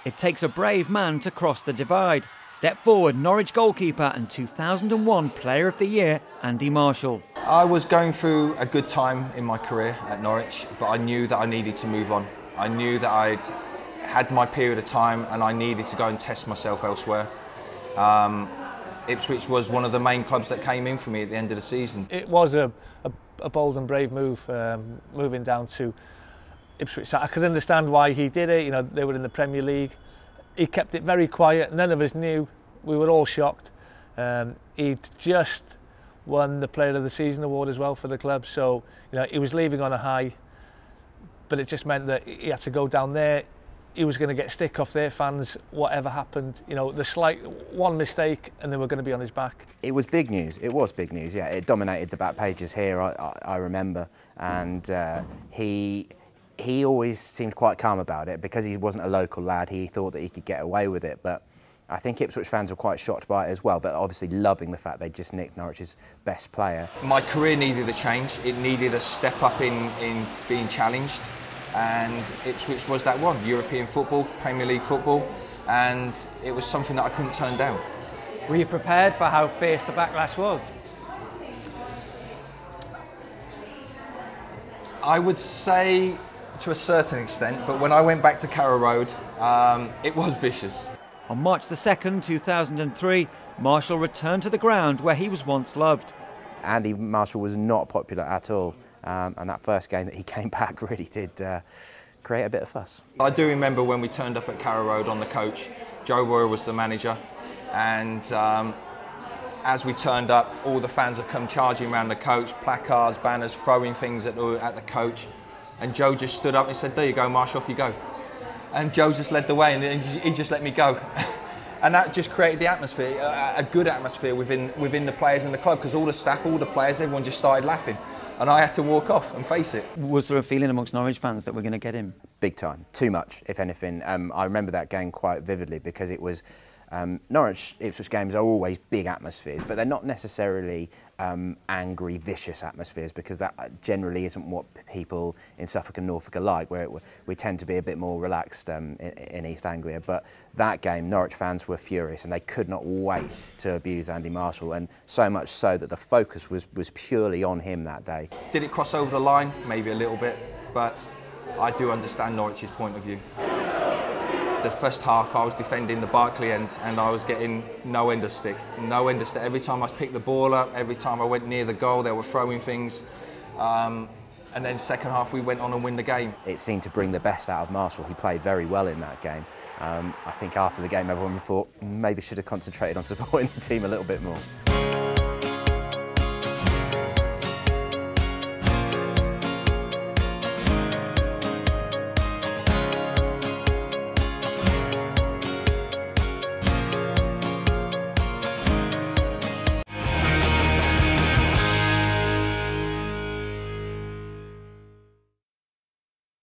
It takes a brave man to cross the divide. Step forward, Norwich goalkeeper and 2001 Player of the Year, Andy Marshall. I was going through a good time in my career at Norwich, but I knew that I needed to move on. I knew that I'd had my period of time and I needed to go and test myself elsewhere. Ipswich was one of the main clubs that came in for me at the end of the season. It was a bold and brave move, moving down to Ipswich. I could understand why he did it. You know, they were in the Premier League. He kept it very quiet. None of us knew. We were all shocked. He'd just won the Player of the Season award as well for the club. So, you know, he was leaving on a high, but it just meant that he had to go down there. He was going to get stick off their fans, whatever happened. You know, the slight one mistake and they were going to be on his back. It was big news. It was big news, yeah. It dominated the back pages here, I remember. And he always seemed quite calm about it because he wasn't a local lad. He thought that he could get away with it. But I think Ipswich fans were quite shocked by it as well, but obviously loving the fact they just nicked Norwich's best player. My career needed a change. It needed a step up in being challenged. And Ipswich was that one, European football, Premier League football, and it was something that I couldn't turn down. Were you prepared for how fierce the backlash was? I would say to a certain extent, but when I went back to Carrow Road, it was vicious. On March the 2nd, 2003, Marshall returned to the ground where he was once loved. Andy Marshall was not popular at all. And that first game that he came back really did create a bit of fuss. I do remember when we turned up at Carrow Road on the coach. Joe Royer was the manager, and as we turned up, all the fans had come charging around the coach, placards, banners, throwing things at the coach. And Joe just stood up and said, "There you go, Marsh, off you go." And Joe just led the way, and he just let me go. And that just created the atmosphere, a good atmosphere within the players in the club, because all the staff, all the players, everyone just started laughing. And I had to walk off and face it. Was there a feeling amongst Norwich fans that we're going to get him? Big time, too much, if anything. I remember that game quite vividly because it was Norwich-Ipswich games are always big atmospheres, but they're not necessarily angry, vicious atmospheres, because that generally isn't what people in Suffolk and Norfolk are like, where we tend to be a bit more relaxed in East Anglia. But that game, Norwich fans were furious and they could not wait to abuse Andy Marshall, and so much so that the focus was purely on him that day. Did it cross over the line? Maybe a little bit, but I do understand Norwich's point of view. The first half I was defending the Barclay end and I was getting no end of stick. No end of stick. Every time I picked the ball up, every time I went near the goal, they were throwing things. And then second half we went on and win the game. It seemed to bring the best out of Marshall. He played very well in that game. I think after the game everyone thought maybe should have concentrated on supporting the team a little bit more.